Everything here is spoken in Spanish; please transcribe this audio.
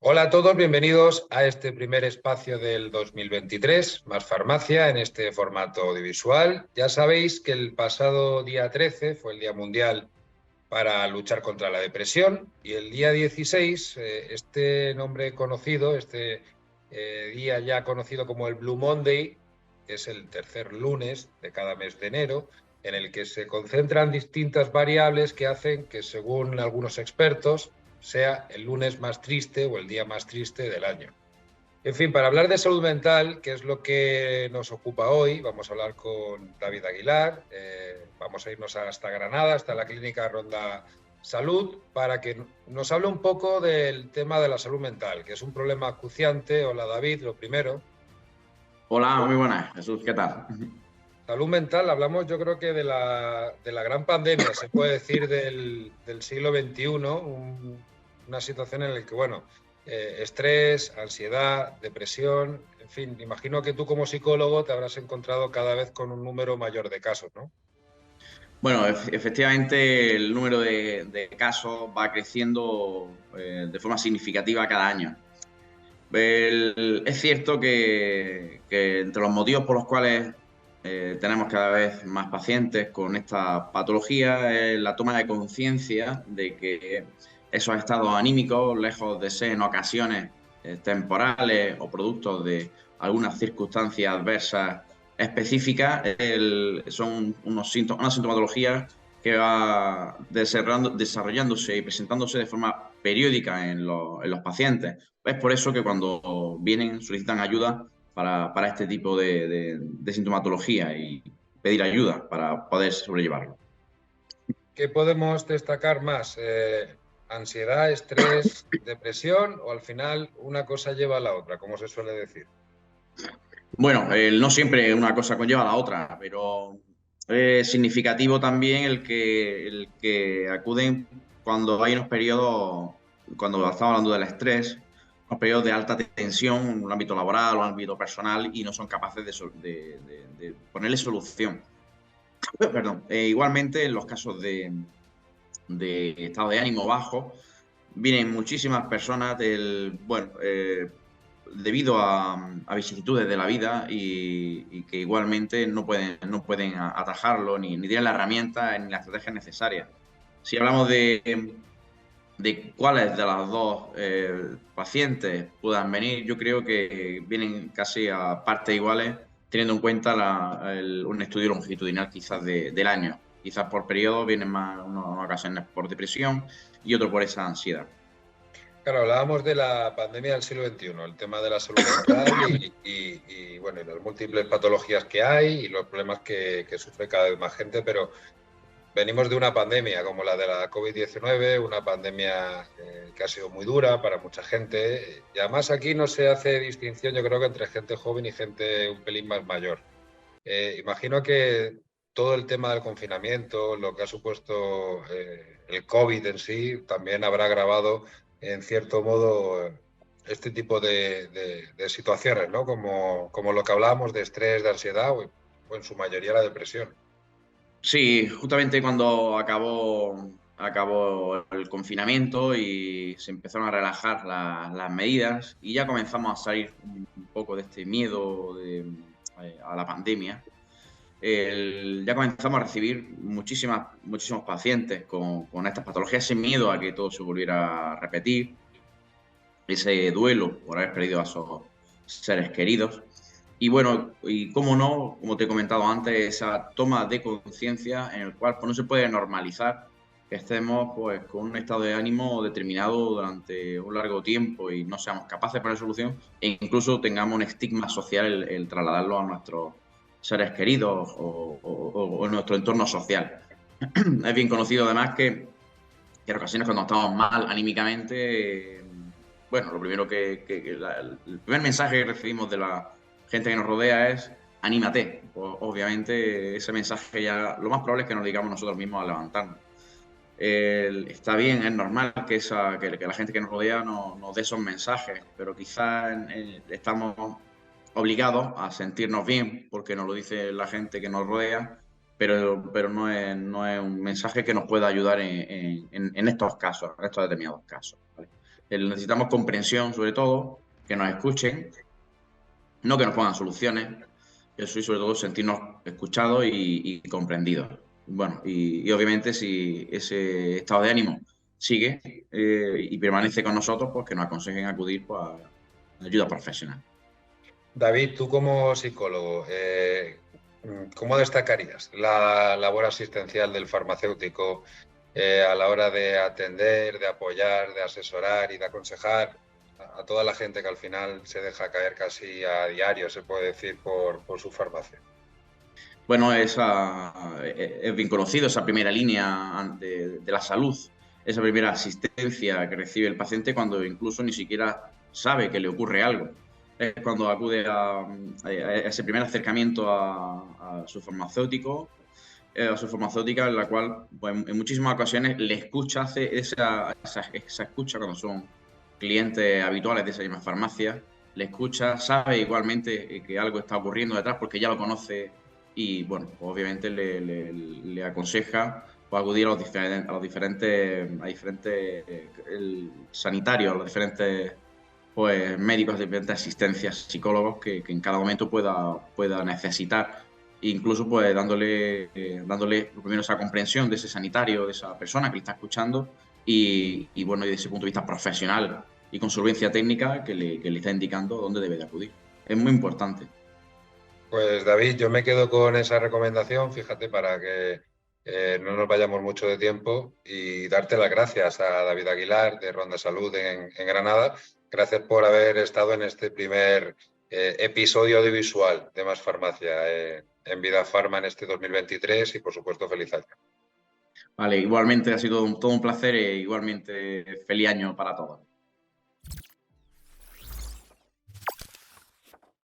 Hola a todos, bienvenidos a este primer espacio del 2023, Más Farmacia, en este formato audiovisual. Ya sabéis que el pasado día 13 fue el Día Mundial para luchar contra la depresión y el día 16, este nombre conocido, día ya conocido como el Blue Monday, que es el tercer lunes de cada mes de enero, en el que se concentran distintas variables que hacen que, según algunos expertos, sea el lunes más triste o el día más triste del año. En fin, para hablar de salud mental, que es lo que nos ocupa hoy, vamos a hablar con David Aguilar, vamos a irnos hasta Granada, hasta la clínica Ronda Salud, para que nos hable un poco del tema de la salud mental, que es un problema acuciante. Hola David, lo primero. Hola, muy buenas, Jesús, ¿qué tal? Salud mental, hablamos yo creo que de la gran pandemia, se puede decir, del siglo XXI, una situación en la que, bueno, estrés, ansiedad, depresión, en fin, imagino que tú como psicólogo te habrás encontrado cada vez con un número mayor de casos, ¿no? Bueno, efectivamente el número de casos va creciendo de forma significativa cada año. Es cierto que entre los motivos por los cuales tenemos cada vez más pacientes con esta patología es la toma de conciencia de que esos estados anímicos, lejos de ser en ocasiones temporales o productos de algunas circunstancias adversas específicas, son una sintomatología que va desarrollándose y presentándose de forma periódica en los pacientes. Es por eso que cuando vienen solicitan ayuda para este tipo de sintomatología y pedir ayuda para poder sobrellevarlo. ¿Qué podemos destacar más? ¿Ansiedad, estrés, depresión o al final una cosa lleva a la otra, como se suele decir? Bueno, no siempre una cosa conlleva a la otra, pero es significativo también el que acuden cuando hay unos periodos, cuando estamos hablando del estrés, unos periodos de alta tensión en un ámbito laboral o un ámbito personal y no son capaces de ponerle solución. Perdón. Igualmente, en los casos de estado de ánimo bajo, vienen muchísimas personas debido a vicisitudes de la vida y que igualmente no pueden atajarlo ni tienen la herramienta ni la estrategia necesaria. Si hablamos de cuáles de las dos pacientes puedan venir, yo creo que vienen casi a partes iguales, teniendo en cuenta un estudio longitudinal quizás del año. Quizás por periodo vienen más unas ocasiones por depresión y otro por esa ansiedad. Claro, hablábamos de la pandemia del siglo XXI, el tema de la salud mental bueno, y las múltiples patologías que hay y los problemas que sufre cada vez más gente, pero venimos de una pandemia como la de la COVID-19, una pandemia que ha sido muy dura para mucha gente, y además aquí no se hace distinción, yo creo que entre gente joven y gente un pelín más mayor. Imagino que todo el tema del confinamiento, lo que ha supuesto el COVID en sí, también habrá agravado en cierto modo este tipo de situaciones, ¿no? Como lo que hablábamos de estrés, de ansiedad o en su mayoría la depresión. Sí, justamente cuando acabó el confinamiento y se empezaron a relajar las medidas y ya comenzamos a salir un poco de este miedo a la pandemia, ya comenzamos a recibir muchísimos pacientes con estas patologías, ese miedo a que todo se volviera a repetir, ese duelo por haber perdido a sus seres queridos. Y bueno, y cómo no, como te he comentado antes, esa toma de conciencia en el cual pues, no se puede normalizar que estemos pues, con un estado de ánimo determinado durante un largo tiempo y no seamos capaces de poner solución e incluso tengamos un estigma social el trasladarlo a nuestros seres queridos o en nuestro entorno social. Es bien conocido además que en ocasiones cuando estamos mal anímicamente, bueno, lo primero el primer mensaje que recibimos de la gente que nos rodea es anímate. Pues, obviamente ese mensaje ya lo más probable es que nos digamos nosotros mismos a levantarnos. Está bien, es normal que la gente que nos rodea nos dé esos mensajes, pero quizás estamos obligados a sentirnos bien porque nos lo dice la gente que nos rodea, pero no es un mensaje que nos pueda ayudar en estos casos, en estos determinados casos. ¿Vale? Necesitamos comprensión, sobre todo, que nos escuchen, no que nos pongan soluciones, eso y sobre todo sentirnos escuchados y comprendidos. Bueno, y obviamente si ese estado de ánimo sigue y permanece con nosotros, pues que nos aconsejen acudir pues, a ayuda profesional. David, tú como psicólogo, ¿cómo destacarías la labor asistencial del farmacéutico a la hora de atender, de apoyar, de asesorar y de aconsejar a toda la gente que al final se deja caer casi a diario, se puede decir, por su farmacia? Bueno, es bien conocido, esa primera línea de la salud, esa primera asistencia que recibe el paciente cuando incluso ni siquiera sabe que le ocurre algo. Es cuando acude a ese primer acercamiento a su farmacéutico, a su farmacéutica, en la cual pues, en muchísimas ocasiones le escucha, hace esa escucha cuando son clientes habituales de esa misma farmacia, le escucha, sabe igualmente que algo está ocurriendo detrás porque ya lo conoce y, bueno, pues, obviamente le aconseja pues, acudir a los diferentes sanitarios, a los diferentes pues, médicos, diferentes asistencias, psicólogos que en cada momento pueda necesitar, incluso pues dándole primero esa comprensión de ese sanitario, de esa persona que le está escuchando y bueno, y desde ese punto de vista profesional y con solvencia técnica que le está indicando dónde debe de acudir. Es muy importante. Pues David, yo me quedo con esa recomendación, fíjate, para que no nos vayamos mucho de tiempo y darte las gracias a David Aguilar de Ronda Salud en Granada. Gracias por haber estado en este primer episodio audiovisual de Más Farmacia en Vida Farma en este 2023 y por supuesto feliz año. Vale, igualmente ha sido todo un placer e igualmente feliz año para todos.